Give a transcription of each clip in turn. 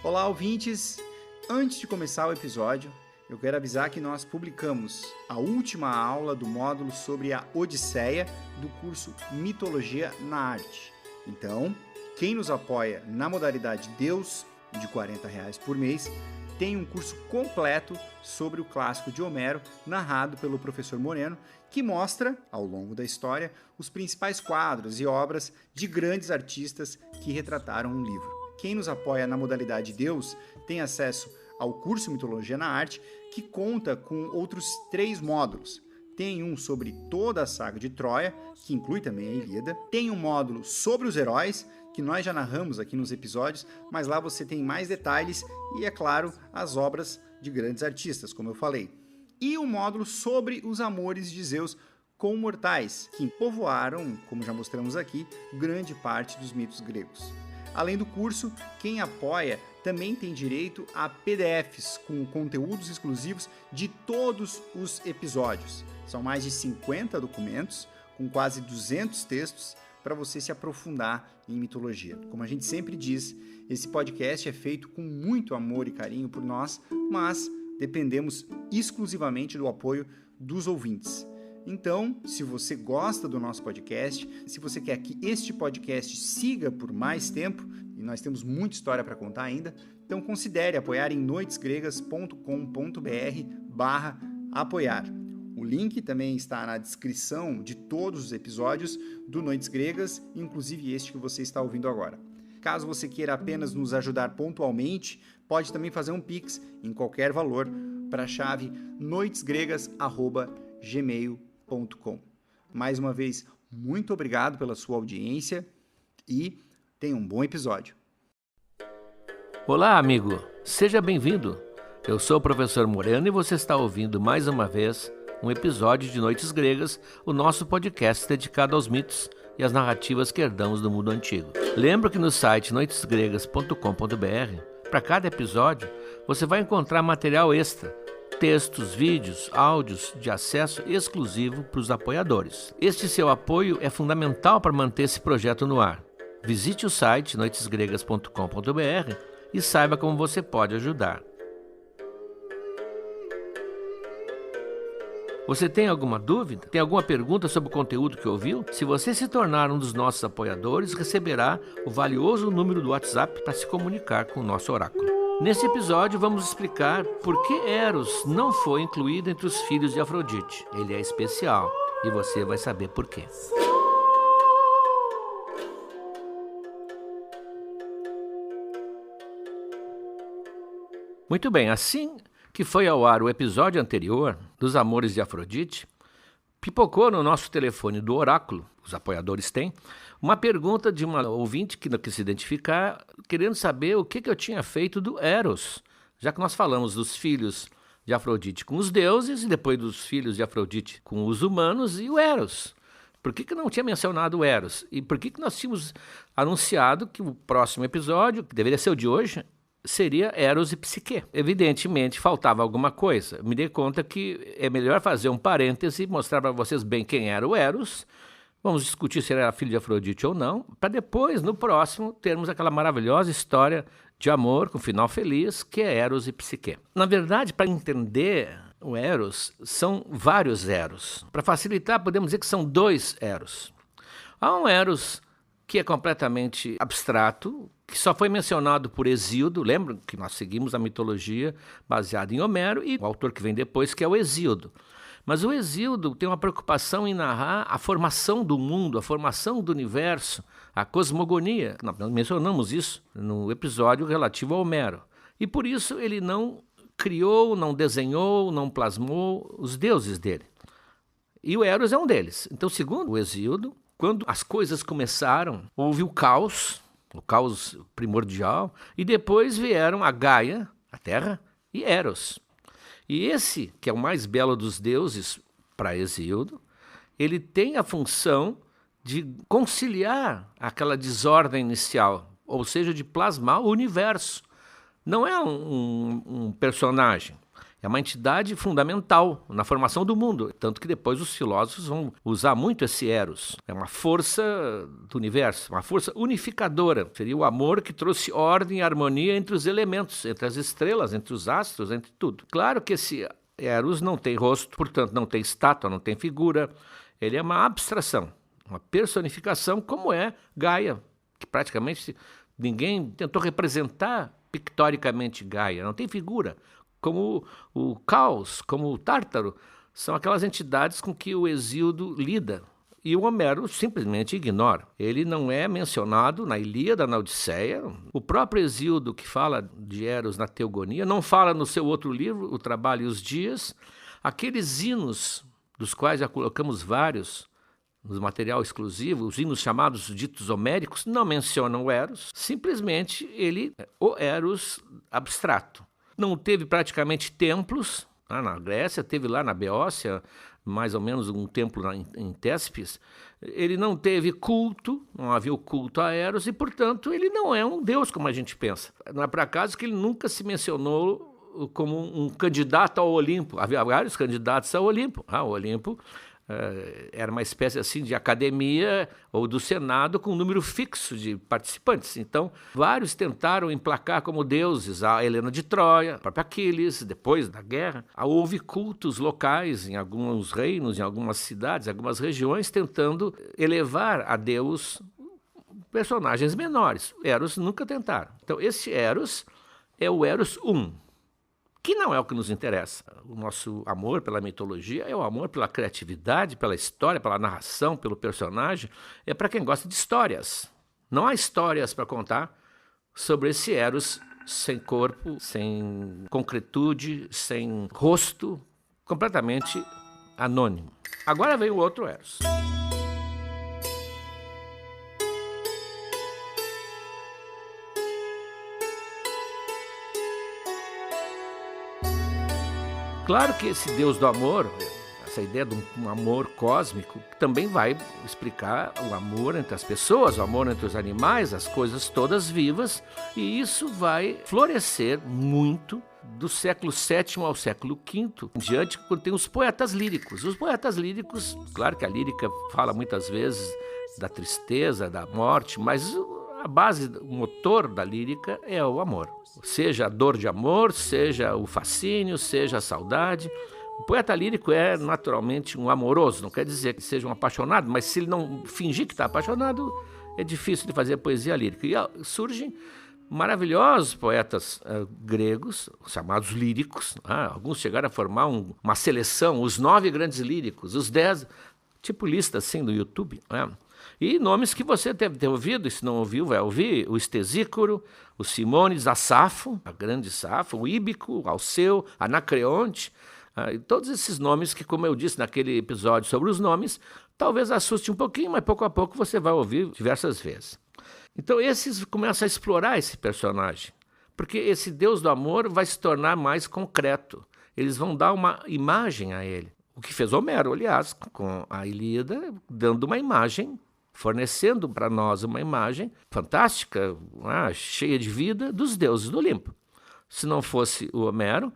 Olá, ouvintes! Antes de começar o episódio, eu quero avisar que nós publicamos a última aula do módulo sobre a Odisseia do curso Mitologia na Arte. Então, quem nos apoia na modalidade Deus, de R$ 40 por mês, tem um curso completo sobre o clássico de Homero, narrado pelo professor Moreno, que mostra, ao longo da história, os principais quadros e obras de grandes artistas que retrataram um livro. Quem nos apoia na modalidade Deus tem acesso ao curso Mitologia na Arte, que conta com outros 3 módulos. Tem um sobre toda a saga de Troia, que inclui também a Ilíada. Tem um módulo sobre os heróis, que nós já narramos aqui nos episódios, mas lá você tem mais detalhes e, é claro, as obras de grandes artistas, como eu falei. E um módulo sobre os amores de Zeus com mortais, que povoaram, como já mostramos aqui, grande parte dos mitos gregos. Além do curso, quem apoia também tem direito a PDFs com conteúdos exclusivos de todos os episódios. São mais de 50 documentos, com quase 200 textos, para você se aprofundar em mitologia. Como a gente sempre diz, esse podcast é feito com muito amor e carinho por nós, mas dependemos exclusivamente do apoio dos ouvintes. Então, se você gosta do nosso podcast, se você quer que este podcast siga por mais tempo, e nós temos muita história para contar ainda, então considere apoiar em noitesgregas.com.br/apoiar. O link também está na descrição de todos os episódios do Noites Gregas, inclusive este que você está ouvindo agora. Caso você queira apenas nos ajudar pontualmente, pode também fazer um Pix em qualquer valor para a chave noitesgregas@gmail.com. Mais uma vez, muito obrigado pela sua audiência e tenha um bom episódio. Olá, amigo. Seja bem-vindo. Eu sou o professor Moreno e você está ouvindo mais uma vez um episódio de Noites Gregas, o nosso podcast dedicado aos mitos e às narrativas que herdamos do mundo antigo. Lembro que no site noitesgregas.com.br, para cada episódio, você vai encontrar material extra, textos, vídeos, áudios de acesso exclusivo para os apoiadores. Este seu apoio é fundamental para manter esse projeto no ar. Visite o site noitesgregas.com.br e saiba como você pode ajudar. Você tem alguma dúvida? Tem alguma pergunta sobre o conteúdo que ouviu? Se você se tornar um dos nossos apoiadores, receberá o valioso número do WhatsApp para se comunicar com o nosso oráculo. Nesse episódio, vamos explicar por que Eros não foi incluído entre os filhos de Afrodite. Ele é especial e você vai saber por quê. Muito bem, assim que foi ao ar o episódio anterior dos Amores de Afrodite, pipocou no nosso telefone do oráculo, os apoiadores têm, uma pergunta de uma ouvinte que não quis se identificar, querendo saber o que eu tinha feito do Eros, já que nós falamos dos filhos de Afrodite com os deuses e depois dos filhos de Afrodite com os humanos e o Eros. Por que não tinha mencionado o Eros? E por que nós tínhamos anunciado que o próximo episódio, que deveria ser o de hoje, seria Eros e Psique? Evidentemente, faltava alguma coisa. Me dei conta que é melhor fazer um parêntese e mostrar para vocês bem quem era o Eros. Vamos discutir se ele era filho de Afrodite ou não, para depois, no próximo, termos aquela maravilhosa história de amor com final feliz, que é Eros e Psique. Na verdade, para entender o Eros, são vários Eros. Para facilitar, podemos dizer que são 2 Eros. Há um Eros que é completamente abstrato, que só foi mencionado por Hesíodo. Lembram que nós seguimos a mitologia baseada em Homero e o autor que vem depois, que é o Hesíodo. Mas o Hesíodo tem uma preocupação em narrar a formação do mundo, a formação do universo, a cosmogonia. Nós mencionamos isso no episódio relativo a Homero. E por isso ele não criou, não desenhou, não plasmou os deuses dele. E o Eros é um deles. Então, segundo o Hesíodo, quando as coisas começaram, houve o caos primordial, e depois vieram a Gaia, a Terra, e Eros. E esse, que é o mais belo dos deuses para Hesíodo, ele tem a função de conciliar aquela desordem inicial, ou seja, de plasmar o universo. Não é um personagem. É uma entidade fundamental na formação do mundo, tanto que depois os filósofos vão usar muito esse Eros. É uma força do universo, uma força unificadora. Seria o amor que trouxe ordem e harmonia entre os elementos, entre as estrelas, entre os astros, entre tudo. Claro que esse Eros não tem rosto, portanto não tem estátua, não tem figura. Ele é uma abstração, uma personificação, como é Gaia, que praticamente ninguém tentou representar pictoricamente Gaia, não tem figura. Como o Caos, como o Tártaro, são aquelas entidades com que o Hesíodo lida. E o Homero simplesmente ignora. Ele não é mencionado na Ilíada, na Odisseia. O próprio Hesíodo, que fala de Eros na Teogonia, não fala no seu outro livro, O Trabalho e os Dias. Aqueles hinos, dos quais já colocamos vários no material exclusivo, os hinos chamados ditos homéricos, não mencionam o Eros. Simplesmente ele é o Eros abstrato. Não teve praticamente templos na Grécia, teve lá na Beócia, mais ou menos um templo em Téspis. Ele não teve culto, não havia o culto a Eros, e, portanto, ele não é um deus como a gente pensa. Não é por acaso que ele nunca se mencionou como um candidato ao Olimpo. Havia vários candidatos ao Olimpo. O Olimpo era uma espécie assim de academia ou do Senado com um número fixo de participantes. Então, vários tentaram emplacar como deuses a Helena de Troia, a própria Aquiles, depois da guerra. Houve cultos locais em alguns reinos, em algumas cidades, em algumas regiões, tentando elevar a Deus personagens menores. Eros nunca tentaram. Então, esse Eros é o Eros que não é o que nos interessa. O nosso amor pela mitologia é o amor pela criatividade, pela história, pela narração, pelo personagem. É para quem gosta de histórias. Não há histórias para contar sobre esse Eros sem corpo, sem concretude, sem rosto, completamente anônimo. Agora vem o outro Eros. Claro que esse Deus do amor, essa ideia de um amor cósmico, também vai explicar o amor entre as pessoas, o amor entre os animais, as coisas todas vivas, e isso vai florescer muito do século VII ao século V em diante, quando tem os poetas líricos. Os poetas líricos, claro que a lírica fala muitas vezes da tristeza, da morte, mas a base, o motor da lírica é o amor. Seja a dor de amor, seja o fascínio, seja a saudade. O poeta lírico é naturalmente um amoroso, não quer dizer que seja um apaixonado, mas se ele não fingir que está apaixonado, é difícil de fazer poesia lírica. E surgem maravilhosos poetas gregos, chamados líricos. Alguns chegaram a formar uma seleção, os 9 grandes líricos, os 10, tipo lista assim do YouTube. E nomes que você deve ter ouvido, e se não ouviu, vai ouvir: o Estesícoro, o Simônides, a Safo, a grande Safo, o Íbico, Alceu, Anacreonte, e todos esses nomes que, como eu disse naquele episódio sobre os nomes, talvez assuste um pouquinho, mas pouco a pouco você vai ouvir diversas vezes. Então esses começam a explorar esse personagem, porque esse Deus do amor vai se tornar mais concreto. Eles vão dar uma imagem a ele. O que fez Homero, aliás, com a Ilíada, dando uma imagem, fornecendo para nós uma imagem fantástica, cheia de vida, dos deuses do Olimpo. Se não fosse o Homero,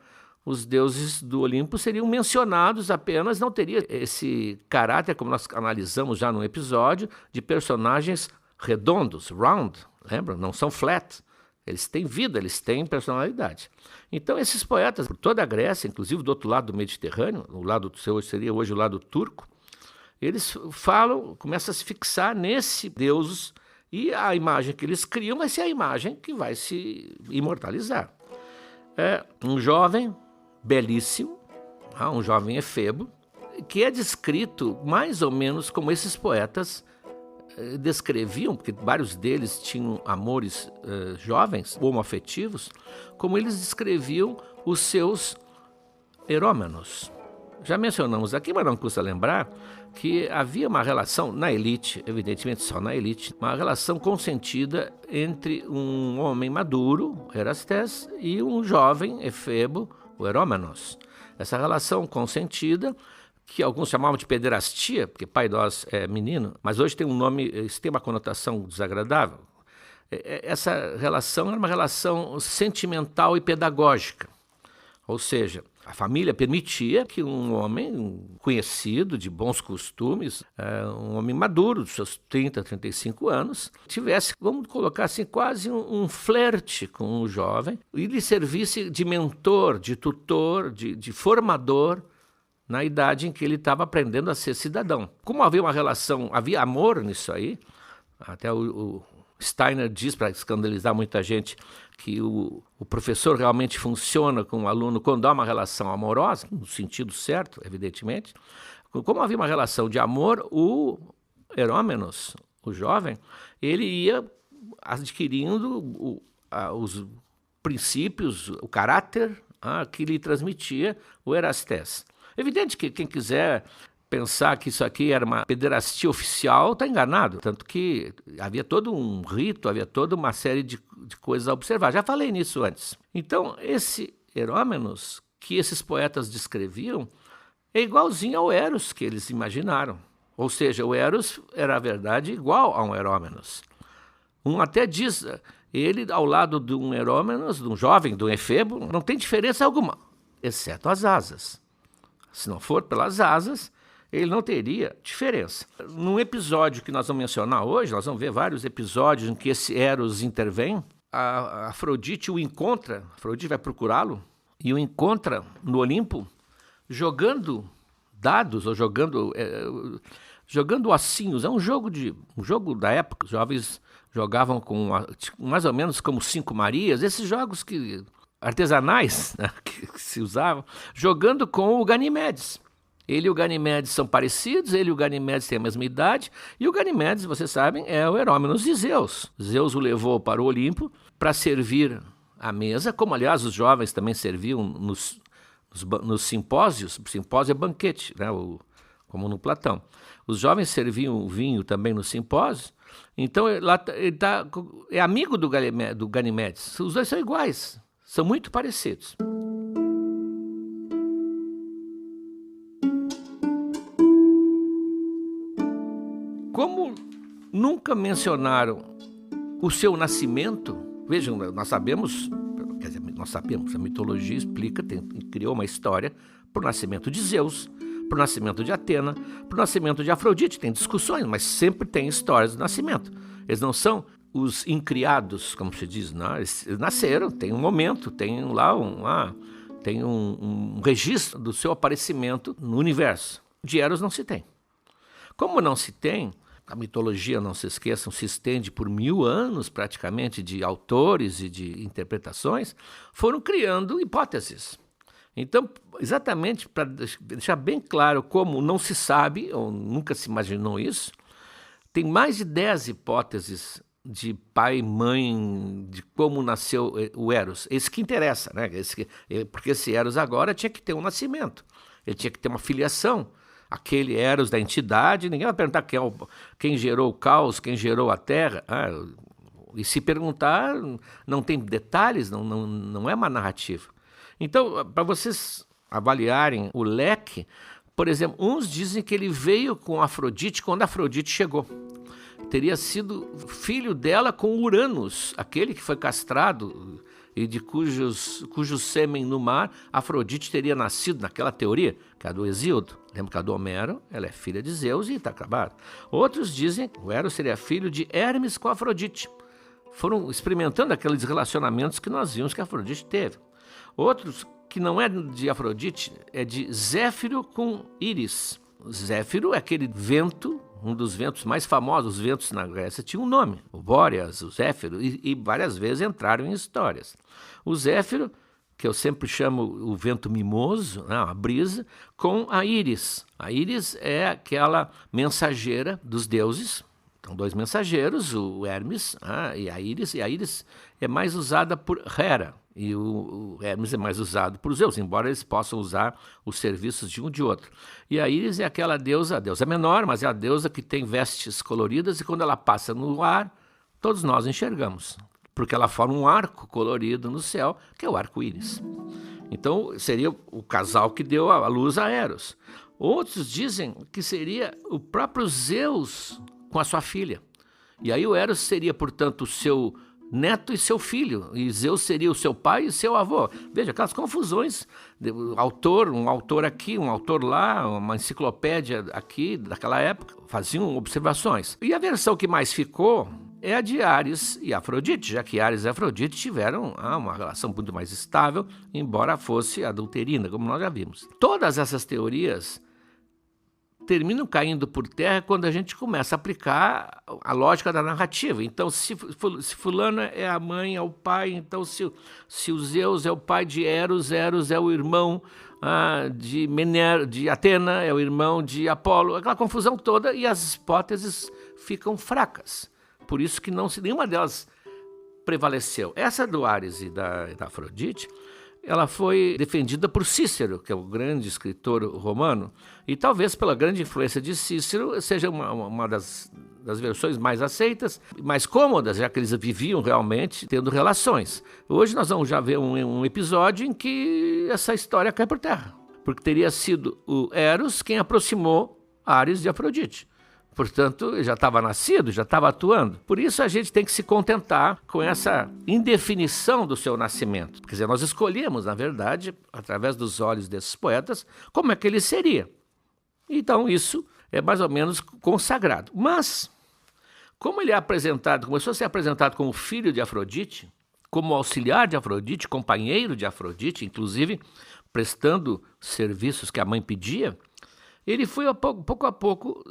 os deuses do Olimpo seriam mencionados apenas, não teria esse caráter, como nós analisamos já no episódio, de personagens redondos, round, lembra? Não são flat. Eles têm vida, eles têm personalidade. Então, esses poetas, por toda a Grécia, inclusive do outro lado do Mediterrâneo, o lado do seu seria hoje o lado turco, eles falam, começam a se fixar nesse deus, e a imagem que eles criam vai ser a imagem que vai se imortalizar. É um jovem belíssimo, um jovem efebo, que é descrito mais ou menos como esses poetas descreviam, porque vários deles tinham amores jovens, homoafetivos, como eles descreviam os seus erômenos. Já mencionamos aqui, mas não custa lembrar, que havia uma relação na elite, evidentemente só na elite, uma relação consentida entre um homem maduro, Erastés, e um jovem efebo, o Erómenos. Essa relação consentida, que alguns chamavam de pederastia, porque paidós é menino, mas hoje tem um nome, isso tem uma conotação desagradável. Essa relação era uma relação sentimental e pedagógica, ou seja, A família permitia que um homem conhecido, de bons costumes, um homem maduro, dos seus 30, 35 anos, tivesse, vamos colocar assim, quase um flerte com o jovem e lhe servisse de mentor, de tutor, de formador na idade em que ele estava aprendendo a ser cidadão. Como havia uma relação, havia amor nisso aí, até o Steiner diz, para escandalizar muita gente, que o professor realmente funciona com o aluno quando há uma relação amorosa, no sentido certo, evidentemente. Como havia uma relação de amor, o Herômenos, o jovem, ele ia adquirindo os princípios, o caráter que lhe transmitia o Erastés. Evidente que quem quiser pensar que isso aqui era uma pederastia oficial está enganado, tanto que havia todo um rito, havia toda uma série de coisas a observar. Já falei nisso antes. Então, esse Herômenos, que esses poetas descreviam, é igualzinho ao Eros que eles imaginaram. Ou seja, o Eros era, na verdade, igual a um Herômenos. Um até diz, ele ao lado de um Herômenos, de um jovem, de um Efebo, não tem diferença alguma, exceto as asas. Se não for pelas asas, ele não teria diferença. Num episódio que nós vamos mencionar hoje, nós vamos ver vários episódios em que esse Eros intervém, a Afrodite o encontra, Afrodite vai procurá-lo, e o encontra no Olimpo, jogando dados, ou jogando ossinhos. É um jogo da época, os jovens jogavam com mais ou menos como 5 Marias, esses jogos artesanais, né, que se usavam, jogando com o Ganimedes. Ele e o Ganimedes são parecidos, ele e o Ganimedes têm a mesma idade, e o Ganimedes, vocês sabem, é o Herômenos de Zeus. Zeus o levou para o Olimpo para servir à mesa, como aliás os jovens também serviam nos simpósios. Simpósio é banquete, né, como no Platão. Os jovens serviam vinho também nos simpósios, então ele é amigo do Ganimedes. Os dois são iguais, são muito parecidos. Como nunca mencionaram o seu nascimento, vejam, nós sabemos, a mitologia explica, criou uma história para o nascimento de Zeus, para o nascimento de Atena, para o nascimento de Afrodite. Tem discussões, mas sempre tem histórias do nascimento. Eles não são os incriados, como se diz, não, eles nasceram, tem um momento, tem lá um registro do seu aparecimento no universo. De Eros não se tem. Como não se tem, a mitologia, não se esqueçam, se estende por 1000 anos praticamente de autores e de interpretações, foram criando hipóteses. Então, exatamente para deixar bem claro como não se sabe, ou nunca se imaginou isso, tem mais de 10 hipóteses de pai e mãe, de como nasceu o Eros. Esse que interessa, né? Porque esse Eros agora tinha que ter um nascimento, ele tinha que ter uma filiação. Aquele Eros da entidade, ninguém vai perguntar quem gerou o caos, quem gerou a terra. E se perguntar, não tem detalhes, não é uma narrativa. Então, para vocês avaliarem o leque, por exemplo, uns dizem que ele veio com Afrodite quando Afrodite chegou. Teria sido filho dela com Uranus, aquele que foi castrado e de cujo sêmen no mar Afrodite teria nascido, naquela teoria, que é a do Hesíodo. Lembra que a do Homero, ela é filha de Zeus e está acabado. Outros dizem que o Eros seria filho de Hermes com Afrodite. Foram experimentando aqueles relacionamentos que nós vimos que Afrodite teve. Outros, que não é de Afrodite, é de Zéfiro com Íris. Zéfiro é aquele vento, um dos ventos mais famosos. Os ventos na Grécia tinham um nome, o Bóreas, o Zéfiro, e várias vezes entraram em histórias. O Zéfiro, que eu sempre chamo o vento mimoso, né, a brisa, com a Íris. A Íris é aquela mensageira dos deuses. Então, 2 mensageiros, o Hermes e a Íris. E a Íris é mais usada por Hera, e o Hermes é mais usado por Zeus, embora eles possam usar os serviços de um de outro. E a Íris é aquela deusa, a deusa menor, mas é a deusa que tem vestes coloridas, e quando ela passa no ar, todos nós enxergamos, porque ela forma um arco colorido no céu, que é o arco-íris. Então, seria o casal que deu a luz a Eros. Outros dizem que seria o próprio Zeus com a sua filha. E aí o Eros seria, portanto, o seu neto e seu filho, e Zeus seria o seu pai e seu avô. Veja, aquelas confusões, um autor aqui, um autor lá, uma enciclopédia aqui, daquela época, faziam observações. E a versão que mais ficou é a de Ares e Afrodite, já que Ares e Afrodite tiveram uma relação muito mais estável, embora fosse adulterina, como nós já vimos. Todas essas teorias terminam caindo por terra quando a gente começa a aplicar a lógica da narrativa. Então, se fulano é a mãe, é o pai, então se o Zeus é o pai de Eros, Eros é o irmão de Atena, é o irmão de Apolo, aquela confusão toda, e as hipóteses ficam fracas. Por isso que nenhuma delas prevaleceu. Essa do Ares e da Afrodite, ela foi defendida por Cícero, que é o grande escritor romano, e talvez pela grande influência de Cícero seja uma das versões mais aceitas, mais cômodas, já que eles viviam realmente tendo relações. Hoje nós vamos já ver um episódio em que essa história cai por terra, porque teria sido o Eros quem aproximou Ares de Afrodite. Portanto, ele já estava nascido, já estava atuando. Por isso a gente tem que se contentar com essa indefinição do seu nascimento. Quer dizer, nós escolhemos, na verdade, através dos olhos desses poetas, como é que ele seria. Então isso é mais ou menos consagrado. Mas, como ele é apresentado, começou a ser apresentado como filho de Afrodite, como auxiliar de Afrodite, companheiro de Afrodite, inclusive prestando serviços que a mãe pedia, ele foi pouco a pouco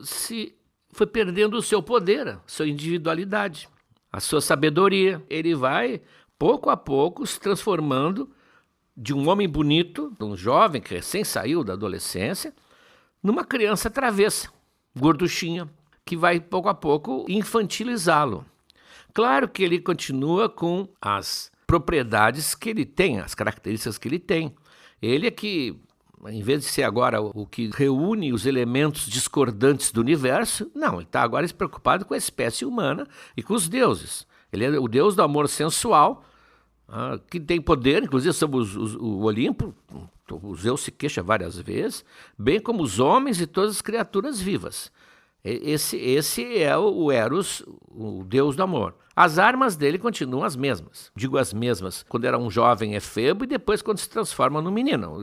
foi perdendo o seu poder, sua individualidade, a sua sabedoria. Ele vai, pouco a pouco, se transformando de um homem bonito, de um jovem que recém saiu da adolescência, numa criança travessa, gorduchinha, que vai, pouco a pouco, infantilizá-lo. Claro que ele continua com as propriedades que ele tem, as características que ele tem. Ele é que, em vez de ser agora o que reúne os elementos discordantes do universo, não, ele está agora preocupado com a espécie humana e com os deuses. Ele é o deus do amor sensual, que tem poder, inclusive sobre o Olimpo, o Zeus se queixa várias vezes, bem como os homens e todas as criaturas vivas. Esse é o Eros, o deus do amor. As armas dele continuam as mesmas. Digo as mesmas quando era um jovem efebo e depois quando se transforma no menino.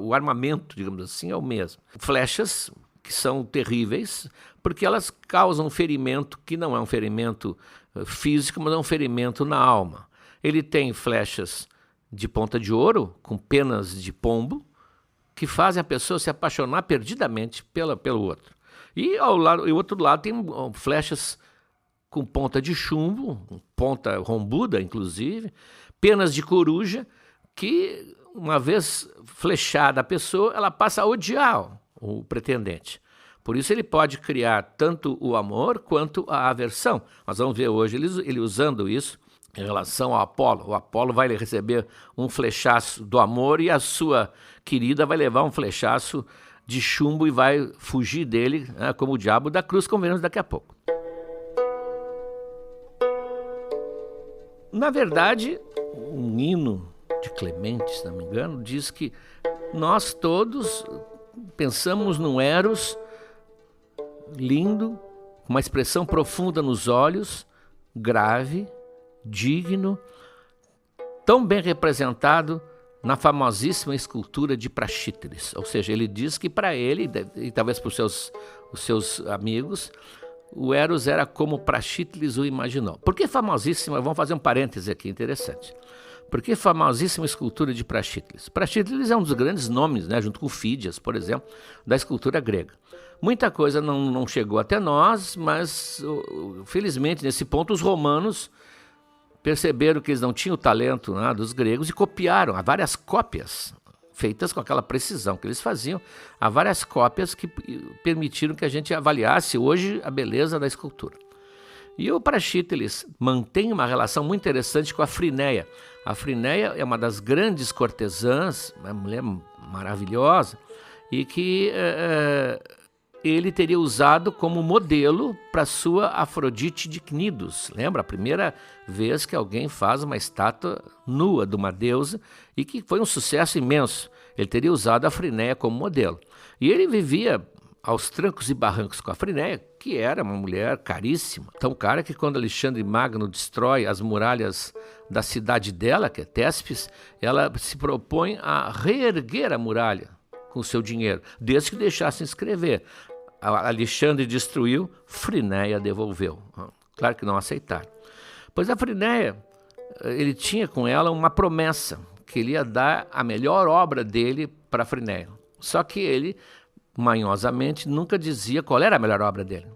O armamento, digamos assim, é o mesmo. Flechas que são terríveis porque elas causam um ferimento que não é um ferimento físico, mas é um ferimento na alma. Ele tem flechas de ponta de ouro com penas de pombo que fazem a pessoa se apaixonar perdidamente pelo outro. E ao outro lado tem flechas com ponta de chumbo, ponta rombuda, inclusive, penas de coruja, que, uma vez flechada a pessoa, ela passa a odiar o pretendente. Por isso ele pode criar tanto o amor quanto a aversão. Nós vamos ver hoje ele usando isso em relação ao Apolo. O Apolo vai receber um flechaço do amor e a sua querida vai levar um flechaço de chumbo e vai fugir dele, como o diabo da cruz, como veremos daqui a pouco. Na verdade, um hino de Clemente, se não me engano, diz que nós todos pensamos num Eros lindo, com uma expressão profunda nos olhos, grave, digno, tão bem representado na famosíssima escultura de Praxíteles. Ou seja, ele diz que para ele, e talvez para os seus amigos, o Eros era como Praxíteles o imaginou. Por que famosíssima? Vamos fazer um parêntese aqui, interessante. Por que famosíssima escultura de Praxíteles? Praxíteles é um dos grandes nomes, junto com Fídias, por exemplo, da escultura grega. Muita coisa não chegou até nós, mas, felizmente, nesse ponto, os romanos perceberam que eles não tinham o talento dos gregos e copiaram. Há várias cópias feitas com aquela precisão que eles faziam. Há várias cópias que permitiram que a gente avaliasse hoje a beleza da escultura. E o Praxíteles mantém uma relação muito interessante com a Frinéia. A Frinéia é uma das grandes cortesãs, uma mulher maravilhosa, e que ele teria usado como modelo para sua Afrodite de Cnidos. Lembra? A primeira vez que alguém faz uma estátua nua de uma deusa e que foi um sucesso imenso. Ele teria usado a Frinéia como modelo. E ele vivia aos trancos e barrancos com a Frinéia, que era uma mulher caríssima. Tão cara que quando Alexandre Magno destrói as muralhas da cidade dela, que é Téspes, ela se propõe a reerguer a muralha com seu dinheiro, desde que deixassem escrever. Alexandre destruiu, Frinéia devolveu. Claro que não aceitaram. Pois a Frinéia, ele tinha com ela uma promessa, que ele ia dar a melhor obra dele para Frinéia. Só que ele, manhosamente, nunca dizia qual era a melhor obra dele.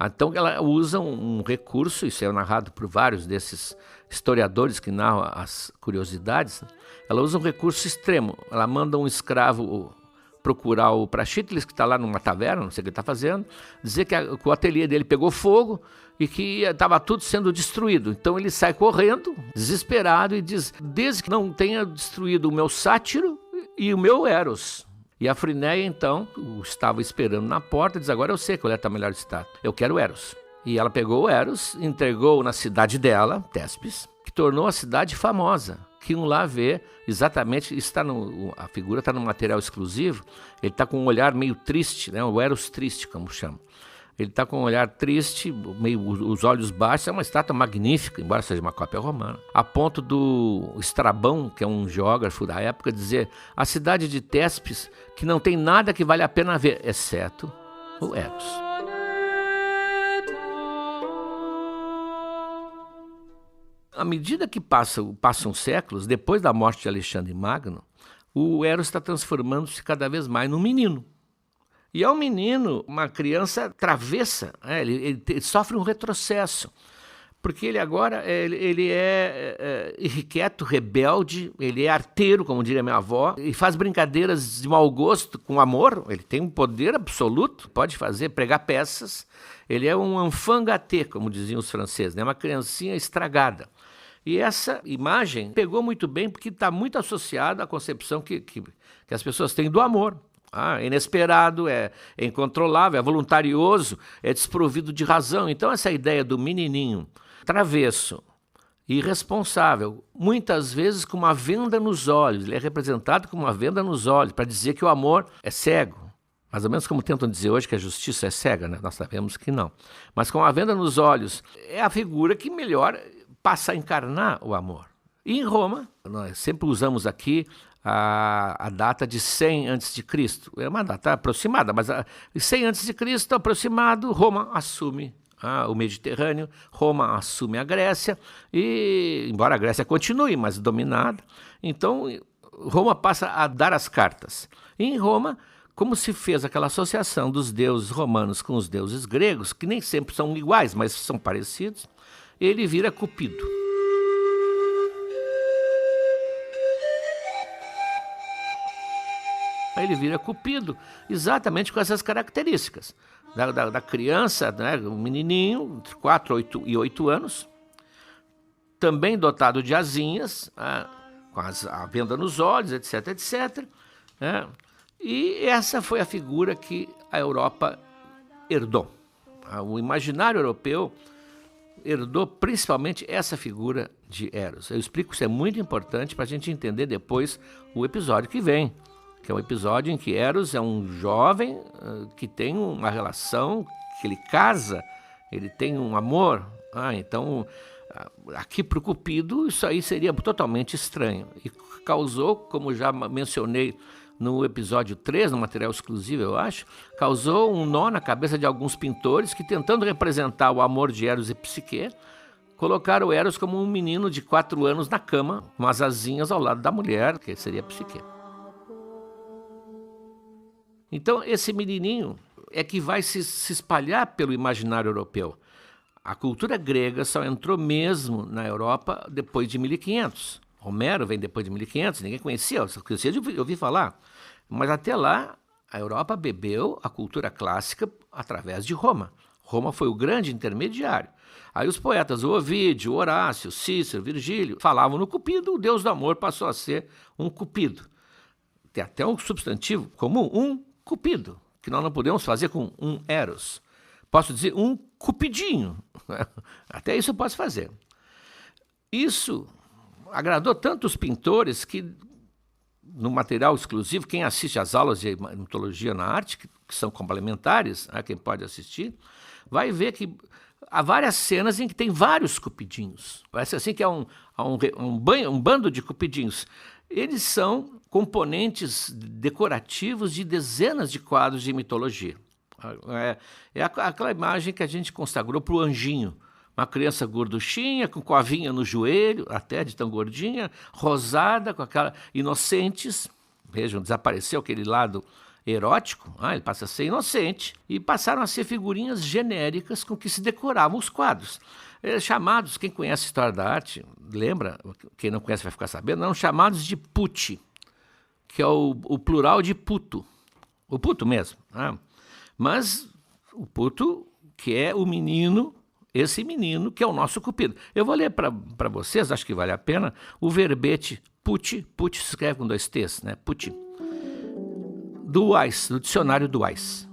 Então ela usa um recurso, isso é narrado por vários desses historiadores que narram as curiosidades, ela usa um recurso extremo. Ela manda um escravo procurar o Praxíteles, que está lá numa taverna, não sei o que ele está fazendo, dizer que o ateliê dele pegou fogo e que estava tudo sendo destruído. Então ele sai correndo, desesperado, e diz: desde que não tenha destruído o meu sátiro e o meu Eros. E a Frinéia, então, estava esperando na porta, diz: agora eu sei qual é a melhor estátua, eu quero o Eros. E ela pegou o Eros, entregou na cidade dela, Téspes, que tornou a cidade famosa. Que um lá vê exatamente, a figura está no material exclusivo, ele está com um olhar meio triste, né? O Eros triste, como chama. Ele está com um olhar triste, meio os olhos baixos, é uma estátua magnífica, embora seja uma cópia romana. A ponto do Estrabão, que é um geógrafo da época, dizer: a cidade de Téspes, que não tem nada que vale a pena ver, exceto o Eros. À medida que passam séculos, depois da morte de Alexandre Magno, o Eros está transformando-se cada vez mais num menino. E é um menino, uma criança travessa, ele sofre um retrocesso, porque ele agora ele é irrequieto, rebelde, ele é arteiro, como diria minha avó, e faz brincadeiras de mau gosto com amor. Ele tem um poder absoluto, pode pregar peças. Ele é um enfant gâté, como diziam os franceses, né? Uma criancinha estragada. E essa imagem pegou muito bem porque está muito associada à concepção que as pessoas têm do amor. É inesperado, é incontrolável, é voluntarioso, é desprovido de razão. Então essa ideia do menininho travesso, irresponsável, muitas vezes com uma venda nos olhos, ele é representado com uma venda nos olhos, para dizer que o amor é cego. Mais ou menos como tentam dizer hoje que a justiça é cega, né? Nós sabemos que não. Mas com a venda nos olhos, é a figura que melhor passa a encarnar o amor. E em Roma, nós sempre usamos aqui a data de 100 a.C. É uma data aproximada, mas 100 a.C. aproximado, Roma assume o Mediterrâneo, Roma assume a Grécia, e embora a Grécia continue, mas dominada, então Roma passa a dar as cartas. E em Roma, como se fez aquela associação dos deuses romanos com os deuses gregos, que nem sempre são iguais, mas são parecidos, ele vira Cupido. Ele vira Cupido exatamente com essas características. Da criança, né, um menininho, entre 4 e 8 anos, também dotado de asinhas, com a venda nos olhos, etc, etc. Né? E essa foi a figura que a Europa herdou. O imaginário europeu herdou principalmente essa figura de Eros. Eu explico, isso é muito importante para a gente entender depois o episódio que vem, que é um episódio em que Eros é um jovem que tem uma relação, que ele casa, ele tem um amor. Então, aqui para o Cupido, isso aí seria totalmente estranho. E causou, como já mencionei no episódio 3, no material exclusivo, eu acho, causou um nó na cabeça de alguns pintores que, tentando representar o amor de Eros e Psique, colocaram Eros como um menino de 4 anos na cama, com as asinhas ao lado da mulher, que seria Psique. Então, esse menininho é que vai se espalhar pelo imaginário europeu. A cultura grega só entrou mesmo na Europa depois de 1500. Homero vem depois de 1500, ninguém conhecia, só conhecia de ouvir falar. Mas até lá, a Europa bebeu a cultura clássica através de Roma. Roma foi o grande intermediário. Aí os poetas, o Ovídio, Horácio, Cícero, Virgílio, falavam no Cupido, o deus do amor passou a ser um Cupido. Tem até um substantivo comum, um Cupido, que nós não podemos fazer com um Eros. Posso dizer um Cupidinho. Até isso eu posso fazer. Isso agradou tanto os pintores que no material exclusivo, quem assiste às aulas de mitologia na arte, que são complementares, quem pode assistir, vai ver que há várias cenas em que tem vários cupidinhos. Parece assim que é um bando de cupidinhos. Eles são componentes decorativos de dezenas de quadros de mitologia. É aquela imagem que a gente consagrou para o anjinho. Uma criança gorduchinha, com coavinha no joelho, até de tão gordinha, rosada, com aquela inocentes. Vejam, desapareceu aquele lado erótico, ele passa a ser inocente, e passaram a ser figurinhas genéricas com que se decoravam os quadros. Chamados, quem conhece a história da arte, lembra, quem não conhece vai ficar sabendo, eram chamados de putti, que é o plural de puto, o puto mesmo. Mas o puto, que é o menino, esse menino que é o nosso Cupido. Eu vou ler para vocês, acho que vale a pena, o verbete putti, putti se escreve com 2 T's, né? Putti. Do Weiss, do dicionário do Weiss.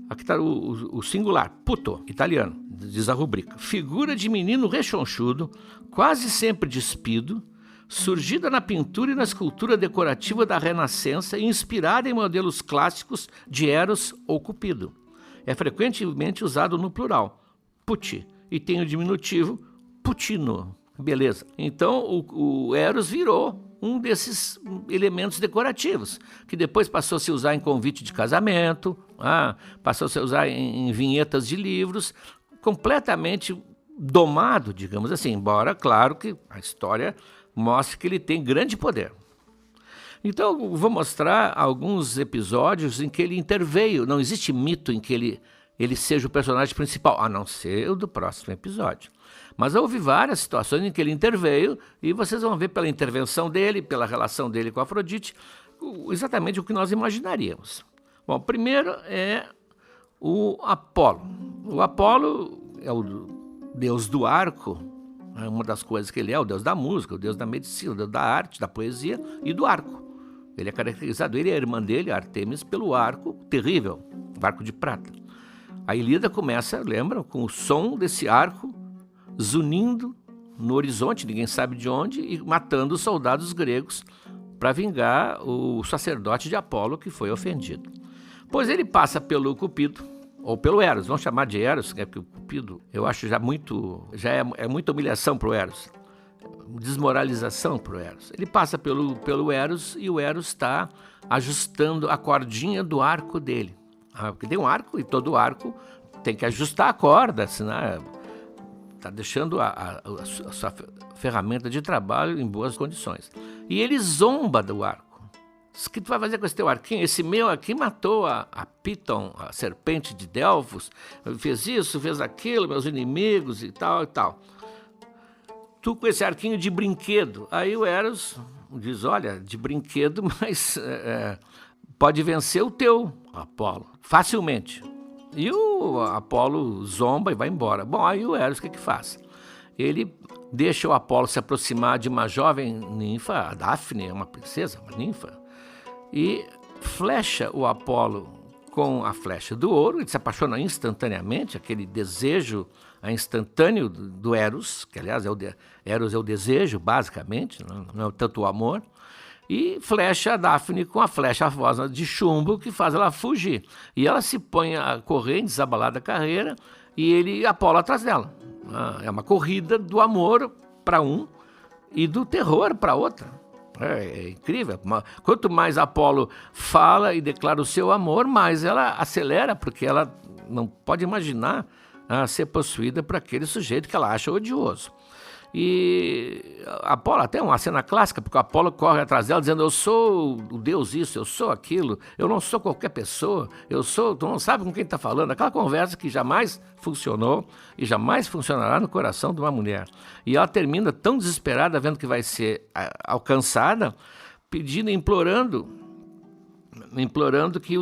Aqui está o singular, puto, italiano, diz a rubrica. Figura de menino rechonchudo, quase sempre despido, surgida na pintura e na escultura decorativa da Renascença e inspirada em modelos clássicos de Eros ou Cupido. É frequentemente usado no plural, putti, e tem o diminutivo putino. Beleza. Então o Eros virou um desses elementos decorativos, que depois passou a se usar em convite de casamento, passou a se usar em vinhetas de livros, completamente domado, digamos assim, embora, claro, que a história mostre que ele tem grande poder. Então, vou mostrar alguns episódios em que ele interveio. Não existe mito em que ele seja o personagem principal, a não ser o do próximo episódio. Mas houve várias situações em que ele interveio, e vocês vão ver pela intervenção dele, pela relação dele com Afrodite, exatamente o que nós imaginaríamos. Bom, primeiro é o Apolo. O Apolo é o deus do arco, é uma das coisas que ele é, o deus da música, o deus da medicina, o deus da arte, da poesia e do arco. Ele é caracterizado, ele e a irmã dele, Artemis, pelo arco terrível, o arco de prata. A Ilíada começa, lembram, com o som desse arco zunindo no horizonte, ninguém sabe de onde, e matando os soldados gregos para vingar o sacerdote de Apolo que foi ofendido. Pois ele passa pelo Cupido, ou pelo Eros, vamos chamar de Eros, né, porque o Cupido eu acho já é muita humilhação para o Eros, desmoralização para o Eros. Ele passa pelo Eros e o Eros está ajustando a cordinha do arco dele. Porque tem um arco e todo arco tem que ajustar a corda, senão está deixando a sua ferramenta de trabalho em boas condições. E ele zomba do arco. O que tu vai fazer com esse teu arquinho? Esse meu aqui matou a Piton, a serpente de Delfos, fez isso, fez aquilo, meus inimigos e tal e tal. Tu com esse arquinho de brinquedo. Aí o Eros diz, olha, de brinquedo, mas pode vencer o teu, Apolo, facilmente. E o Apolo zomba e vai embora. Bom, aí o Eros o que faz? Ele deixa o Apolo se aproximar de uma jovem ninfa, a Dáfne, uma princesa, uma ninfa, e flecha o Apolo com a flecha do ouro. Ele se apaixona instantaneamente, aquele desejo instantâneo do Eros, que aliás Eros é o desejo, basicamente, não é tanto o amor, e flecha a Dáfne com a flecha avosa de chumbo que faz ela fugir. E ela se põe a correr em desabalada carreira e Apolo atrás dela. É uma corrida do amor para um e do terror para outra. É incrível. Quanto mais Apolo fala e declara o seu amor, mais ela acelera, porque ela não pode imaginar ser possuída por aquele sujeito que ela acha odioso. E Apolo, até uma cena clássica, porque o Apolo corre atrás dela dizendo, eu sou o Deus isso, eu sou aquilo, eu não sou qualquer pessoa, tu não sabe com quem está falando. Aquela conversa que jamais funcionou e jamais funcionará no coração de uma mulher. E ela termina tão desesperada, vendo que vai ser alcançada, pedindo, implorando que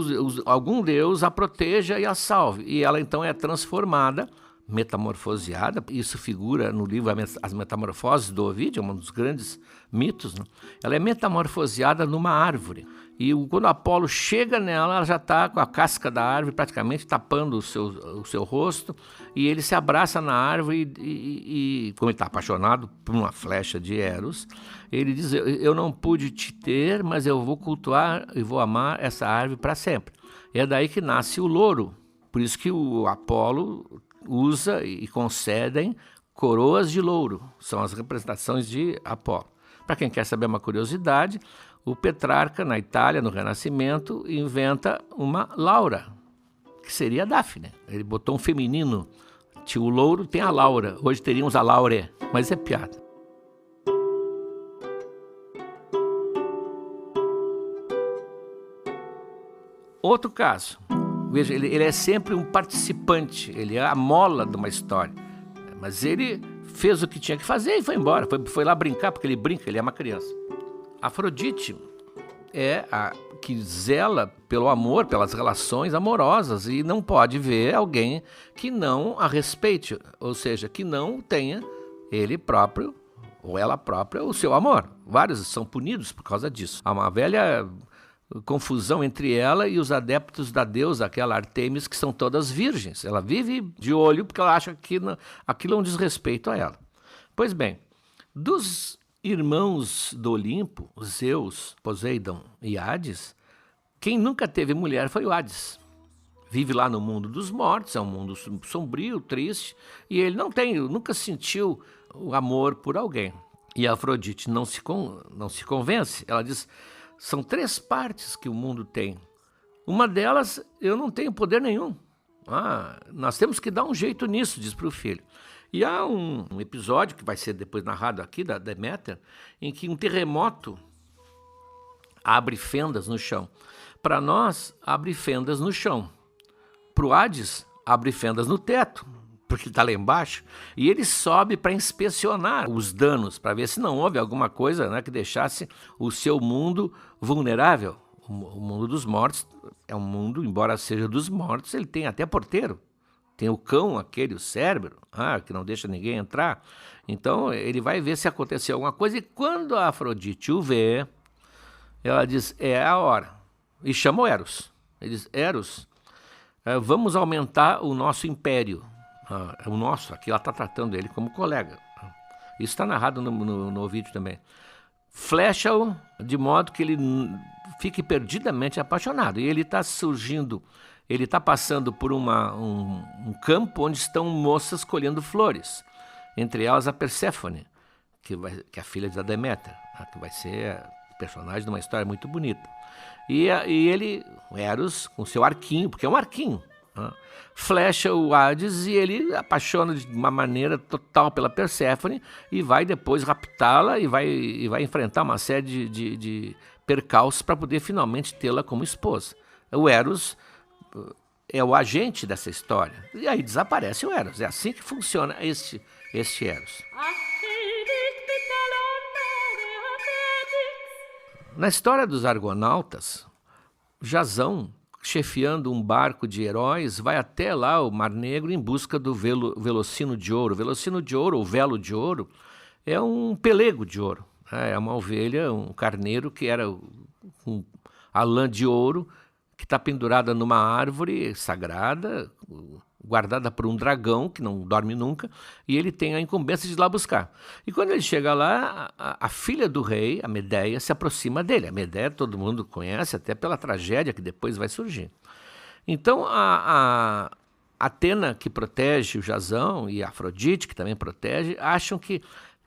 algum Deus a proteja e a salve. E ela então é transformada metamorfoseada. Isso figura no livro As Metamorfoses do Ovídio, um dos grandes mitos, né? Ela é metamorfoseada numa árvore. E quando Apolo chega nela, ela já está com a casca da árvore praticamente tapando o seu rosto, e ele se abraça na árvore e como ele está apaixonado por uma flecha de Eros, ele diz: eu não pude te ter, mas eu vou cultuar e vou amar essa árvore para sempre. É daí que nasce o louro. Por isso que o Apolo usa e concedem coroas de louro. São as representações de Apolo. Para quem quer saber uma curiosidade, o Petrarca, na Itália, no Renascimento, inventa uma Laura, que seria a Daphne. Ele botou um feminino. Tinha o louro, tem a Laura. Hoje teríamos a Laure, mas é piada. Outro caso. Veja, ele é sempre um participante, ele é a mola de uma história. Mas ele fez o que tinha que fazer e foi embora. Foi lá brincar, porque ele brinca, ele é uma criança. Afrodite é a que zela pelo amor, pelas relações amorosas, e não pode ver alguém que não a respeite, ou seja, que não tenha ele próprio ou ela própria o seu amor. Vários são punidos por causa disso. Há uma velha confusão entre ela e os adeptos da deusa, aquela Artemis, que são todas virgens. Ela vive de olho porque ela acha que aquilo é um desrespeito a ela. Pois bem, dos irmãos do Olimpo, Zeus, Poseidon e Hades, quem nunca teve mulher foi o Hades. Vive lá no mundo dos mortos, é um mundo sombrio, triste, e ele nunca sentiu o amor por alguém. E a Afrodite não se convence. Ela diz: são 3 partes que o mundo tem. Uma delas, eu não tenho poder nenhum. Nós temos que dar um jeito nisso, diz para o filho. E há um episódio, que vai ser depois narrado aqui, da Deméter, em que um terremoto abre fendas no chão. Para nós, abre fendas no chão. Para o Hades, abre fendas no teto, porque está lá embaixo. E ele sobe para inspecionar os danos, para ver se não houve alguma coisa, né, que deixasse o seu mundo vulnerável. O mundo dos mortos é um mundo, embora seja dos mortos, ele tem até porteiro. Tem o cão, o Cérebro, que não deixa ninguém entrar. Então, ele vai ver se aconteceu alguma coisa. E quando a Afrodite o vê, ela diz: é a hora. E chama o Eros. Ele diz: Eros, vamos aumentar o nosso império. O nosso, aqui ela está tratando ele como colega. Isso está narrado no vídeo também. Flecha-o de modo que ele fique perdidamente apaixonado. E ele está surgindo... Ele está passando por um campo onde estão moças colhendo flores. Entre elas a Perséfone, que é a filha da Deméter, que vai ser personagem de uma história muito bonita. E ele, o Eros, com seu arquinho, porque é um arquinho, flecha o Hades e ele apaixona de uma maneira total pela Perséfone e vai depois raptá-la e vai enfrentar uma série de percalços para poder finalmente tê-la como esposa. O Eros é o agente dessa história. E aí desaparece o Eros. É assim que funciona este Eros. Na história dos Argonautas, Jasão, chefiando um barco de heróis, vai até lá o Mar Negro em busca do velocino de ouro. O velocino de ouro, ou velo de ouro, é um pelego de ouro. É uma ovelha, um carneiro que era a lã de ouro, que está pendurada numa árvore sagrada, guardada por um dragão que não dorme nunca, e ele tem a incumbência de ir lá buscar. E quando ele chega lá, a filha do rei, a Medeia, se aproxima dele. A Medeia todo mundo conhece, até pela tragédia que depois vai surgir. Então, a Atena, que protege o Jasão, e a Afrodite, que também protege, acham que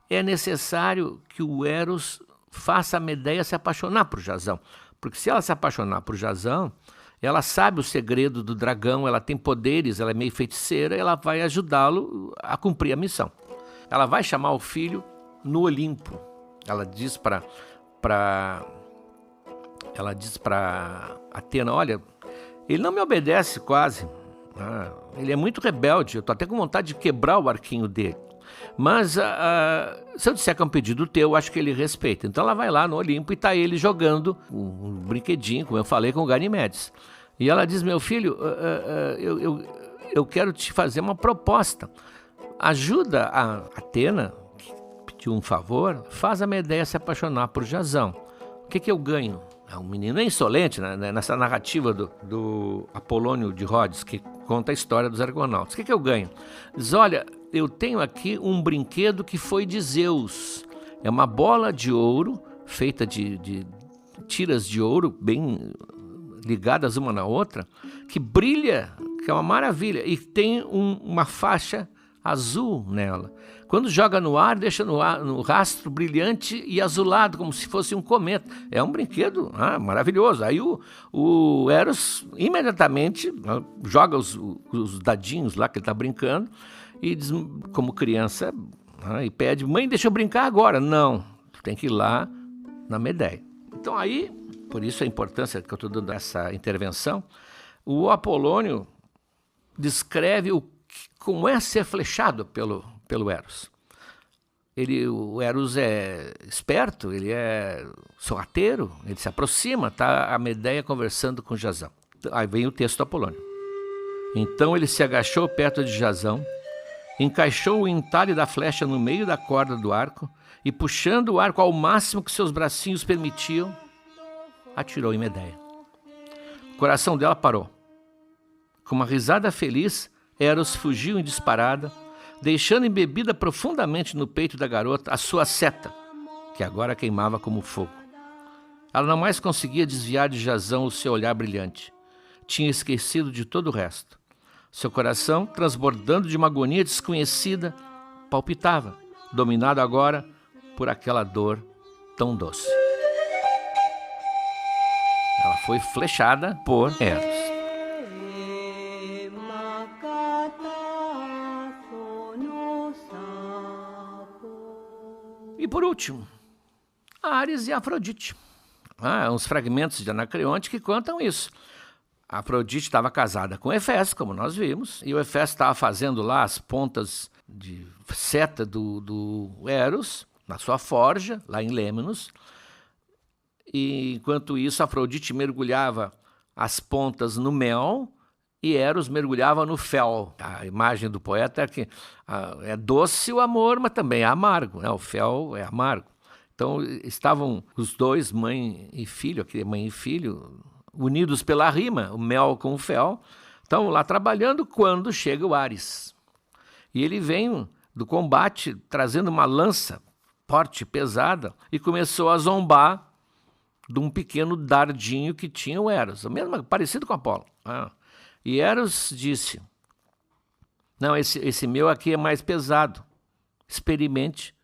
é necessário que o Eros faça a Medeia se apaixonar por Jasão. Porque se ela se apaixonar por Jasão, ela sabe o segredo do dragão, ela tem poderes, ela é meio feiticeira, ela vai ajudá-lo a cumprir a missão. Ela vai chamar o filho no Olimpo. Ela diz para Atena: olha, ele não me obedece quase. Ele é muito rebelde, eu estou até com vontade de quebrar o arquinho dele. Mas se eu disser que é um pedido teu, eu acho que ele respeita. Então ela vai lá no Olimpo e está ele jogando um brinquedinho, como eu falei, com o Ganimedes. E ela diz: meu filho, eu quero te fazer uma proposta. Ajuda a Atena, que pediu um favor, faz a Medeia se apaixonar por Jasão. O que eu ganho? Um menino insolente, né? Nessa narrativa do Apolônio de Rhodes, que conta a história dos argonautas. O que eu ganho? Diz, olha, eu tenho aqui um brinquedo que foi de Zeus. É uma bola de ouro, feita de tiras de ouro, bem ligadas uma na outra, que brilha, que é uma maravilha, e tem uma faixa azul nela. Quando joga no ar, deixa no rastro brilhante e azulado, como se fosse um cometa. É um brinquedo maravilhoso. Aí o Eros imediatamente joga os dadinhos lá que ele está brincando e diz, como criança, e pede, mãe, deixa eu brincar agora. Não, tem que ir lá na Medeia. Então aí, por isso a importância que eu estou dando essa intervenção, o Apolônio descreve como é ser flechado pelo Eros. O Eros é esperto, ele é sorrateiro, ele se aproxima, está a Medeia conversando com Jasão. Aí vem o texto do Apolônio. Então ele se agachou perto de Jasão, encaixou o entalhe da flecha no meio da corda do arco e, puxando o arco ao máximo que seus bracinhos permitiam, atirou em Medeia. O coração dela parou. Com uma risada feliz, Eros fugiu em disparada, deixando embebida profundamente no peito da garota a sua seta, que agora queimava como fogo. Ela não mais conseguia desviar de Jasão o seu olhar brilhante. Tinha esquecido de todo o resto. Seu coração, transbordando de uma agonia desconhecida, palpitava, dominado agora por aquela dor tão doce. Ela foi flechada por Eros. E por último, Ares e Afrodite. Uns fragmentos de Anacreonte que contam isso. A Afrodite estava casada com Hefesto, como nós vimos, e o Hefesto estava fazendo lá as pontas de seta do Eros, na sua forja, lá em Lêmenos. E enquanto isso, Afrodite mergulhava as pontas no mel e Eros mergulhava no fel. A imagem do poeta é que é doce o amor, mas também é amargo, né? O fel é amargo. Então estavam os dois, mãe e filho, aqui mãe e filho, unidos pela rima, o mel com o fel, estão lá trabalhando quando chega o Ares. E ele vem do combate trazendo uma lança forte, pesada, e começou a zombar de um pequeno dardinho que tinha o Eros, mesmo parecido com Apolo. E Eros disse, não, esse meu aqui é mais pesado, experimente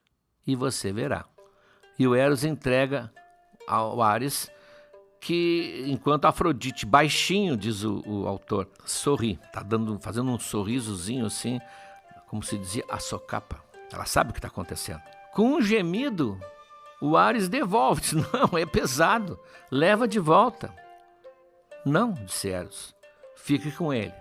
e você verá. E o Eros entrega ao Ares, que enquanto Afrodite, baixinho, diz o autor, sorri, está fazendo um sorrisozinho assim, como se dizia a socapa. Ela sabe o que está acontecendo. Com um gemido, o Ares devolve, diz, não, é pesado, leva de volta. Não, disse Eros, fique com ele.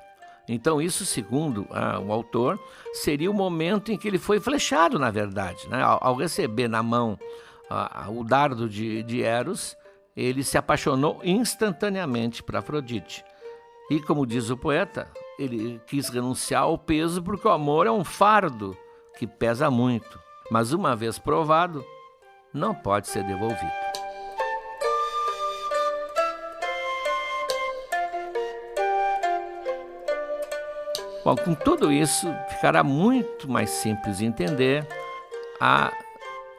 Então isso, segundo o autor, seria o momento em que ele foi flechado, na verdade, né? Ao receber na mão o dardo de Eros, ele se apaixonou instantaneamente por Afrodite. E, como diz o poeta, ele quis renunciar ao peso porque o amor é um fardo que pesa muito, mas uma vez provado, não pode ser devolvido. Bom, com tudo isso, ficará muito mais simples de entender a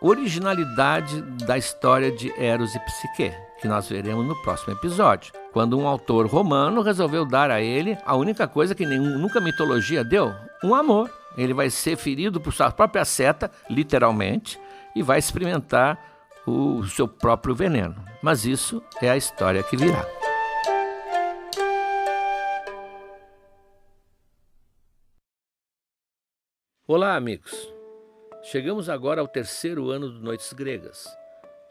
originalidade da história de Eros e Psique, que nós veremos no próximo episódio, quando um autor romano resolveu dar a ele a única coisa que nunca a mitologia deu, um amor. Ele vai ser ferido por sua própria seta, literalmente, e vai experimentar o seu próprio veneno. Mas isso é a história que virá. Olá, amigos. Chegamos agora ao 3º ano do Noites Gregas.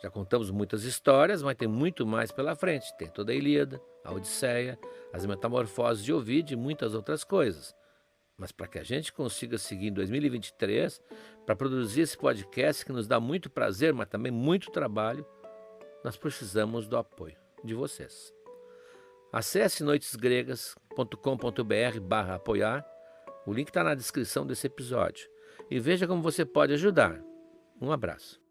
Já contamos muitas histórias, mas tem muito mais pela frente. Tem toda a Ilíada, a Odisseia, as Metamorfoses de Ovídio e muitas outras coisas. Mas para que a gente consiga seguir em 2023, para produzir esse podcast que nos dá muito prazer, mas também muito trabalho, nós precisamos do apoio de vocês. Acesse noitesgregas.com.br/apoiar. O link está na descrição desse episódio. E veja como você pode ajudar. Um abraço.